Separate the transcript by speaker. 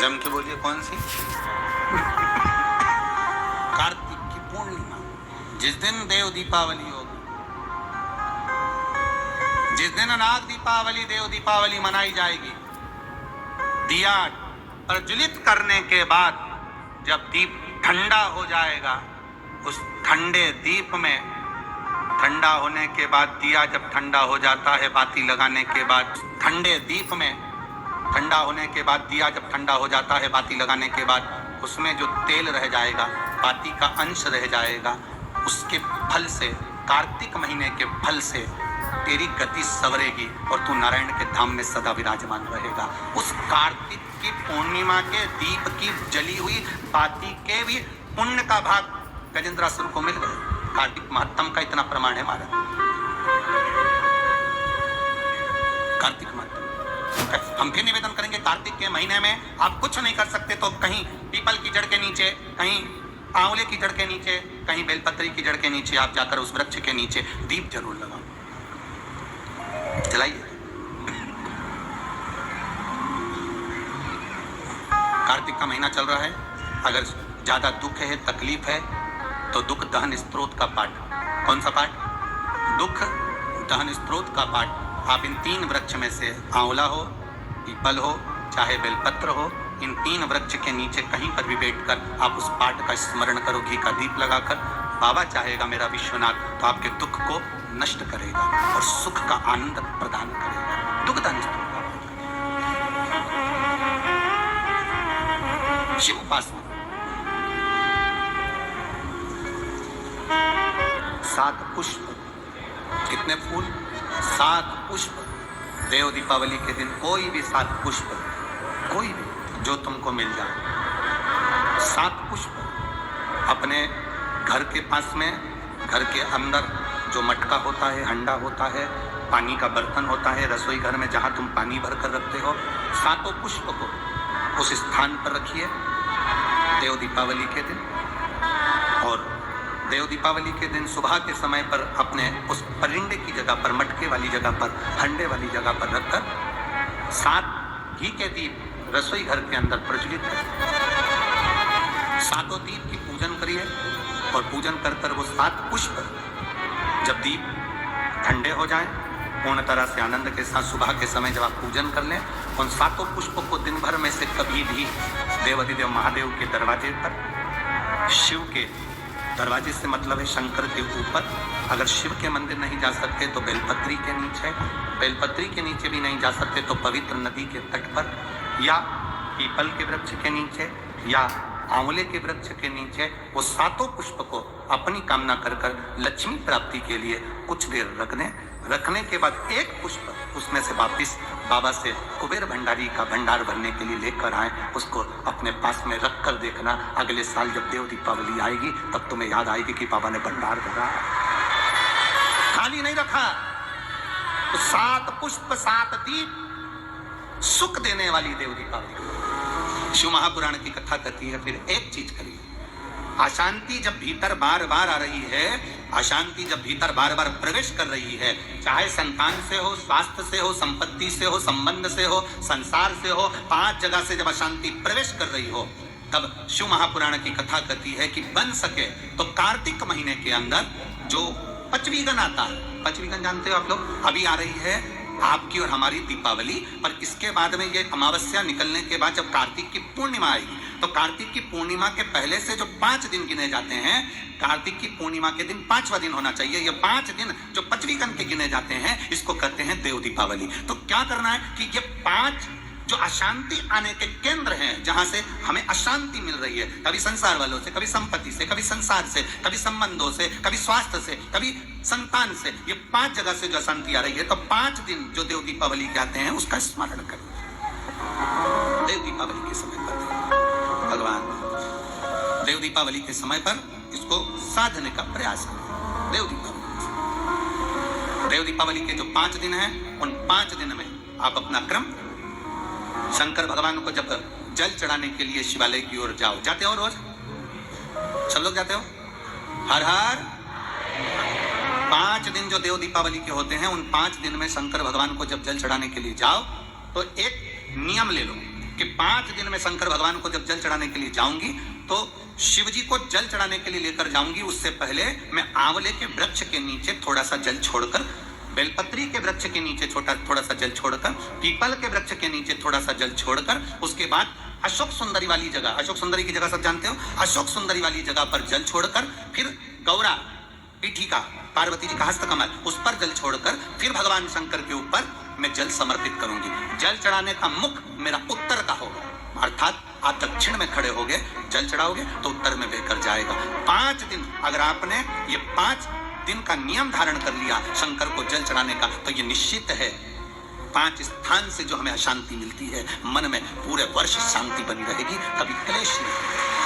Speaker 1: जम के बोलिए कौन सी? कार्तिक की पूर्णिमा, जिस दिन देव दीपावली होगी, जिस दिन नाग दीपावली देव दीपावली मनाई जाएगी। दिया प्रज्वलित करने के बाद जब दीप ठंडा हो जाएगा, उस ठंडे दीप में, ठंडा होने के बाद दिया जब ठंडा हो जाता है, बाती लगाने के बाद ठंडे दीप में, ठंडा होने के बाद दिया जब ठंडा हो जाता है, बाती लगाने के बाद उसमें जो तेल रह जाएगा, बाती का अंश रह जाएगा, उसके फल से, कार्तिक महीने के फल से तेरी गति सवरेगी और तू नारायण के धाम में सदा विराजमान रहेगा। उस कार्तिक की पूर्णिमा के दीप की जली हुई बाती के भी पुण्य का भाग गजेंद्रासुर को मिल गया। कार्तिक महत्तम का इतना प्रमाण है महाराज। कार्तिक महत्तम हम फिर निवेदन करेंगे, कार्तिक के महीने में आप कुछ नहीं कर सकते तो कहीं पीपल की जड़ के नीचे, कहीं आंवले की जड़ के नीचे, कहीं बेलपत्री की जड़ के नीचे आप जाकर उस वृक्ष के नीचे दीप जरूर लगाओ, जलाइए। कार्तिक का महीना चल रहा है, अगर ज्यादा दुख है, तकलीफ है, तो दुख दहन स्त्रोत का पाठ। कौन सा पाठ? दुख दहन स्त्रोत का पाठ आप इन 3 वृक्ष में से, आंवला हो, पीपल हो, चाहे बेलपत्र हो, इन 3 वृक्ष के नीचे कहीं पर भी बैठकर आप उस पाठ का स्मरण करो, घी का दीप लगाकर। बाबा चाहेगा मेरा विश्वनाथ तो आपके दुख को नष्ट करेगा और सुख का आनंद प्रदान करेगा। दुख दहन स्त्रोत शिव उपासना। 7 पुष्प, कितने फूल? 7 पुष्प। देव दीपावली के दिन कोई भी 7 पुष्प, कोई भी जो तुमको मिल जाए, 7 पुष्प अपने घर के पास में, घर के अंदर जो मटका होता है, हंडा होता है, पानी का बर्तन होता है, रसोई घर में जहां तुम पानी भर कर रखते हो, 7 पुष्प को उस स्थान पर रखिए देव दीपावली के दिन। और देव दीपावली के दिन सुबह के समय पर अपने उस परिंडे की जगह पर, मटके वाली जगह पर, हंडे वाली जगह पर रखकर 7 घी के दीप रसोई घर के अंदर प्रज्वलित करिए। 7 दीप की पूजन करिए और पूजन कर कर वो 7 पुष्प जब दीप ठंडे हो जाएं, पूर्ण तरह से आनंद के साथ सुबह के समय जब आप पूजन कर लें, उन 7 पुष्पों को दिन भर में से कभी भी देवाधिदेव महादेव के दरवाजे पर, शिव के दरवाजे से मतलब है शंकर के ऊपर, अगर शिव के मंदिर नहीं जा सकते तो बेलपत्री के नीचे, बेलपत्री के नीचे भी नहीं जा सकते तो पवित्र नदी के तट पर, या पीपल के वृक्ष के नीचे, या आंवले के वृक्ष के नीचे, वो 7 पुष्प को अपनी कामना कर कर लक्ष्मी प्राप्ति के लिए कुछ देर रख दें। रखने के बाद 1 पुष्प उसमें से वापिस बाबा से कुबेर भंडारी का भंडार भरने के लिए लेकर आए, उसको अपने पास में रख कर देखना, अगले साल जब देव दीपावली आएगी तब तुम्हें याद आएगी कि बाबा ने भंडार भरा, खाली नहीं रखा। तो 7 पुष्प 7 दीप सुख देने वाली देव दीपावली। शिव महापुराण की कथा कहती है, फिर एक चीज करिए, अशांति जब भीतर बार बार आ रही है, अशांति जब भीतर बार बार प्रवेश कर रही है, चाहे संतान से हो, स्वास्थ्य से हो, संपत्ति से हो, संबंध से हो, संसार से हो, 5 जगह से जब अशांति प्रवेश कर रही हो, तब शिव महापुराण की कथा कहती है कि बन सके तो कार्तिक महीने के अंदर जो पंचवीगन आता है, पंचवीगन जानते हो आप लोग, अभी आ रही है आपकी और हमारी दीपावली, पर इसके बाद में ये अमावस्या निकलने के बाद जब कार्तिक की पूर्णिमा आएगी, तो कार्तिक की पूर्णिमा के पहले से जो 5 दिन गिने जाते हैं, कार्तिक की पूर्णिमा के दिन 5वां दिन होना चाहिए। ये 5 दिन जो पंचवीगन के गिने जाते हैं, इसको कहते हैं देव दीपावली। तो क्या करना है कि ये 5 जो अशांति आने के केंद्र हैं, जहां से हमें अशांति मिल रही है, कभी संसार वालों से, कभी संपत्ति से, कभी संसार से, कभी संबंधों से, कभी स्वास्थ्य से, कभी संतान से, ये 5 जगह से जो अशांति आ रही है, तो 5 दिन जो देव दीपावली कहते हैं उसका स्मरण करें। देव दीपावली के समय पर भगवान देव दीपावली के समय पर इसको साधने का प्रयास करें। देव दीपावली के जो 5 दिन हैं, उन 5 दिन में आप अपना क्रम, शंकर भगवान को जब जल चढ़ाने के लिए शिवालय की ओर जाओ, जाते हो रोज? सब लोग जाते हो? हर हर 5 दिन जो देव दीपावली के होते हैं, उन 5 दिन में शंकर भगवान को जब जल चढ़ाने के लिए जाओ तो एक नियम ले लो कि 5 दिन में शंकर भगवान को जब जल चढ़ाने के लिए जाऊंगी तो शिव जी को जल चढ़ाने के लिए लेकर जाऊंगी, उससे पहले मैं आंवले के वृक्ष के नीचे थोड़ा सा जल छोड़कर, बेलपत्री के वृक्ष के नीचे थोड़ा सा जल छोड़कर, पीपल के वृक्ष के नीचे थोड़ा सा जल छोड़कर, उसके बाद अशोक सुंदरी वाली जगह, अशोक सुंदरी की जगह सब जानते हो, अशोक सुंदरी वाली जगह पर जल छोड़कर, फिर गौरा पीठिका पार्वती जी का हस्तकमल उस पर जल छोड़कर, फिर भगवान शंकर के ऊपर मैं जल समर्पित करूंगी। जल चढ़ाने का मुख मेरा उत्तर का होगा, अर्थात आप दक्षिण में खड़े होगे, जल चढ़ाओगे तो उत्तर में बहकर जाएगा। 5 दिन अगर आपने ये 5 दिन का नियम धारण कर लिया शंकर को जल चढ़ाने का, तो ये निश्चित है 5 स्थान से जो हमें अशांति मिलती है मन में, पूरे वर्ष शांति बनी रहेगी, कभी क्लेश नहीं।